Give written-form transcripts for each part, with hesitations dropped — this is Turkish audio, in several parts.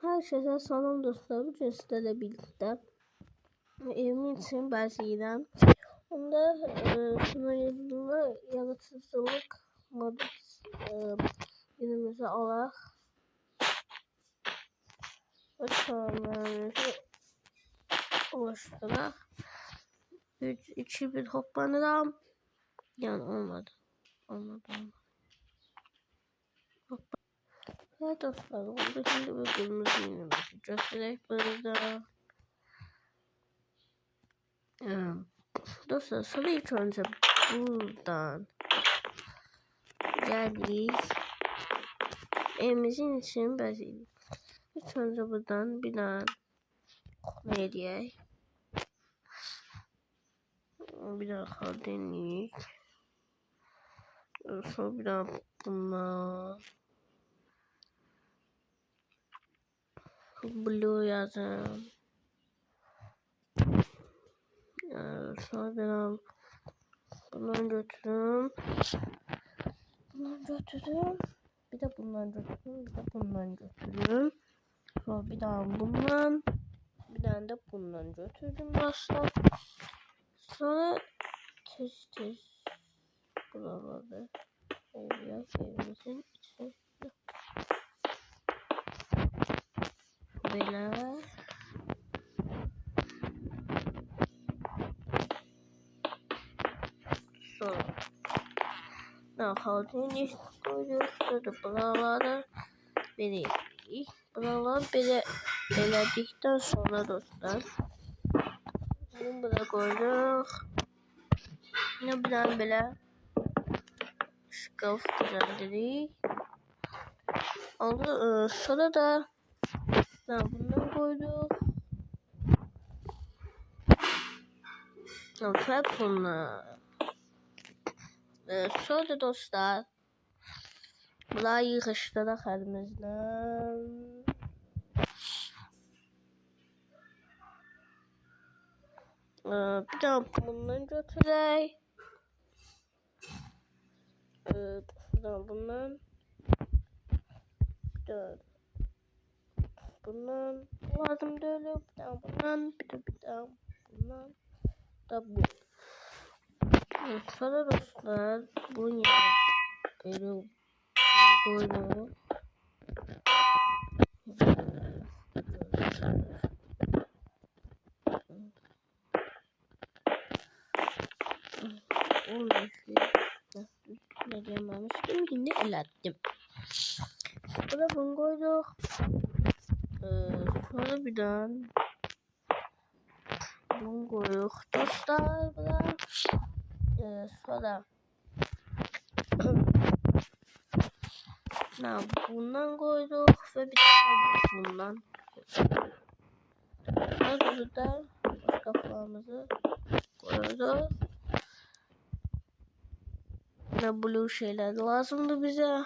Herkese salam dostlar. Bugün sizlerle birlikte evimin için başlayacağım. Onda sınırlı yaratıcılık modu günümüze alarak ve çağrılarımızı oluşturarak 3, 2, 1 hoplanıram. Yani olmadı. Evet dostlar, oldu. Şimdi bölümümüzü yenilemesi göstererek burada. Dostlar, sonra ilk önce buradan geldik. Evimizin için başlayalım. İlk önce buradan bir tane ne diye bir daha deneyik. Sonra bir daha buna blue yazalım. Sonra bir daha bundan götürürüm. Bir de bundan götürürüm. Sonra bir daha bundan. Bir tane de bundan götürdüm dostlar. Sonra tez buraları evimizin içine böyle sonra nakaldığını koyuyoruz. Sonra buraları belirledik. Buraları belirledikten sonra dostlar bunu burada koyduk. Yine buradan böyle şkaf düzenledik. Oldu. Sonra da bundan koyduk. Trap bunlar. Sonra dostlar bunları yığıştırarak elimizden. Bir daha bundan götürək. Bir daha bundan. Bir daha bundan. Lazım değil. Bir daha bundan. Bir daha bundan. Da bu. Sonra dostlar bunu böyle koydum. Ne diyememiştim. Şimdi elettim. Burada bunu koyduk. Sonra bir daha bunu koyduk. Dostlar burada. Sonra bundan koyduk ve bir tane bundan koyduk. Sonra burada kafamızı koyduk. Ne blue şeyler lazımdı bize.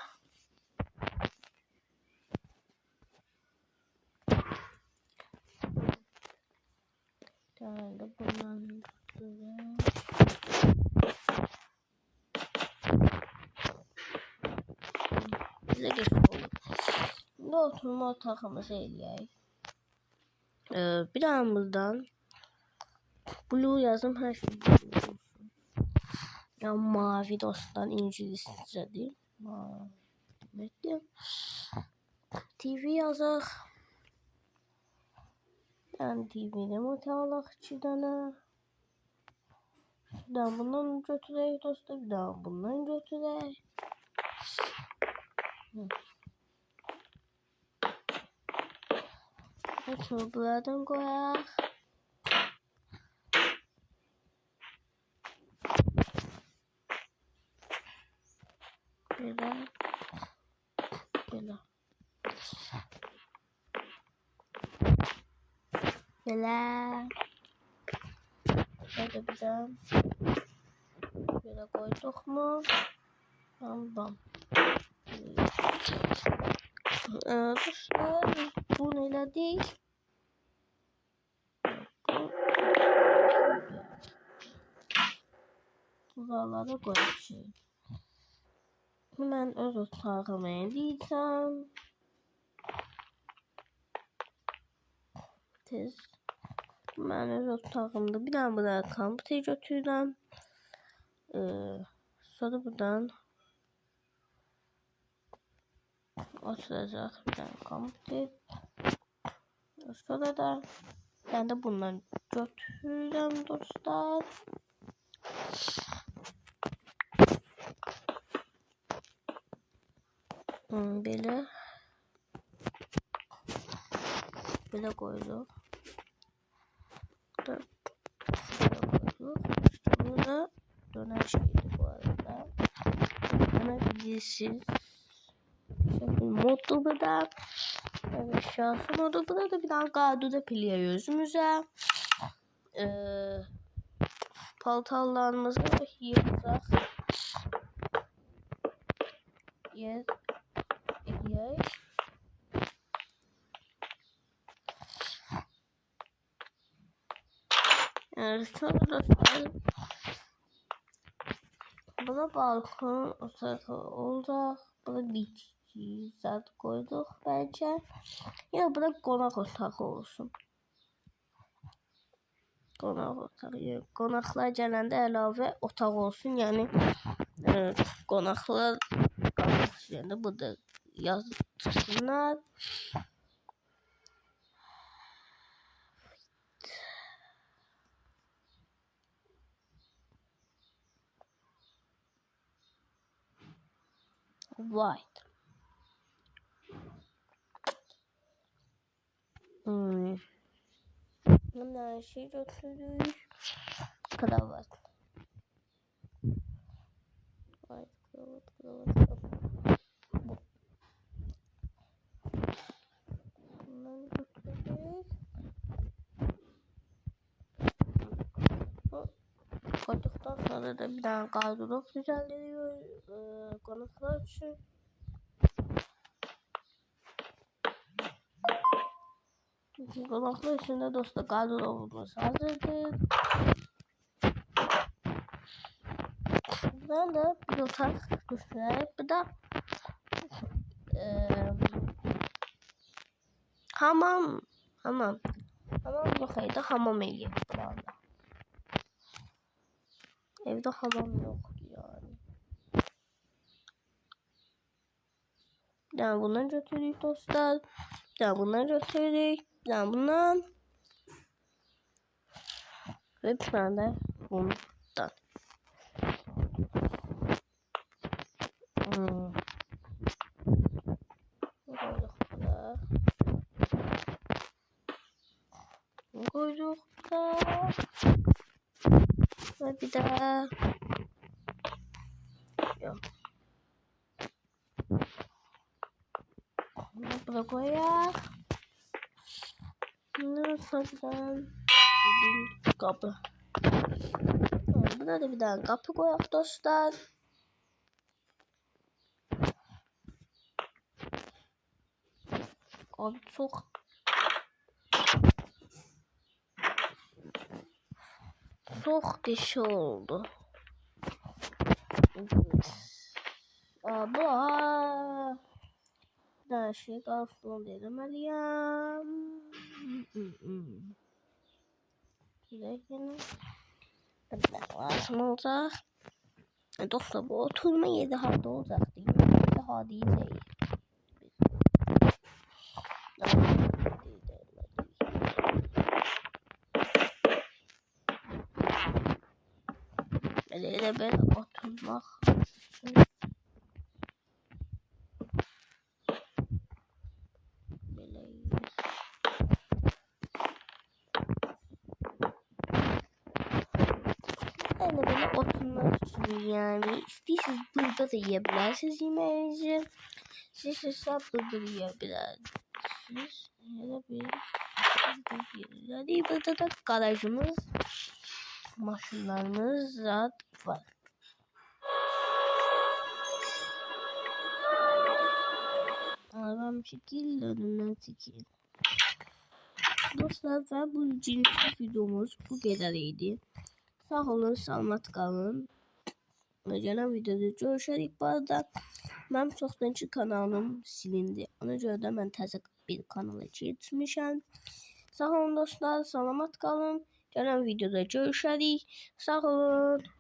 Yani da bundan bize geçelim. Şimdi oturma otağımızı eləyək. Bir daha buradan blue yazım her şey olsun. Ya mavi dostlar İngilizcedir. Mavi. TV yazaq. Yani TV'de mutlaq 2 tane. Bir daha bundan götürək dostlar. Bir daha bundan götürək. Sonra buradan koyaq. Böyle. Böyle bir daha. Böyle koyduk mu? Tamam. Dostlar bunu elədik. Buralara koyacağım. Mən öz otağımı eləyəcəm. tez. Mən öz otağımda bir dənə burada kompüter götürürəm. Sonra buradan oturacaq bir dənə kompüter. Sonra da ben de bundan götürürəm dostlar. Böyle koyduk. Böyle koyduk. İşte burada döner şeydi bu arada. Dönebilirsiniz. Modu burada. Evet, şahsı modu burada da bir tane kadroda piliye yüzümüze. Paltarlarımızı yığacaq. Yer. Sonra dostlar buna balkon otağı olacaq. Buna bitki zat koyduk bence. Ya buna qonaq otağı olsun. Qonaq otağı. Qonaqlar gələndə əlavə otaq olsun. Yəni qonaqlar qalmaq burada yazsınlar. White. Bundan şey götürdük. Kravat. White kravat. Bu. Bundan götürdük. Koyduktan sonra da bir tane gardırop düzenleniyor konuklar için. Konuklar için de dostlar gardırobumuz hazırdır. Buradan da bir otak göstererek bu da hamam yok evde hamam evi burada. Evde hamam yoktu yani. Yani bundan götürdük dostlar. Yani bundan götürdük. Yani bundan. Ve bir tane de bundan. Koyduk da. Ve bir daha. Yok. Bunu koyar. Bunu sonra kapı. Buna da bir daha kapı koyak dostlar. Abi çok dişi oldu. Abla. Daha şey kalsın demeliyim. Yine lazım olacak. Dostlar bu oturma yeri harda olacak değil mi? Daha değil. Böyle ben oturmak. Böyle oturmak için yani istiyorsanız burada da yiyebilirsiniz yemeğinizi. Siz hesap burada yiyebilirsiniz. Yani burada da garajımız, maşınlarımız zat var. Adam şekil, önünden şekil. Dostlar ve bu cinsli videomuz bu kadarıydı. Sağ olun, salamat qalın. Gələn videoda görüşərik. Bu arada mənim çoxdançı kanalım silindi. Ona görə də mən təzə bir kanala keçmişəm. Sağ olun dostlar, salamat qalın. Gələn videoda görüşərik. Sağ olun.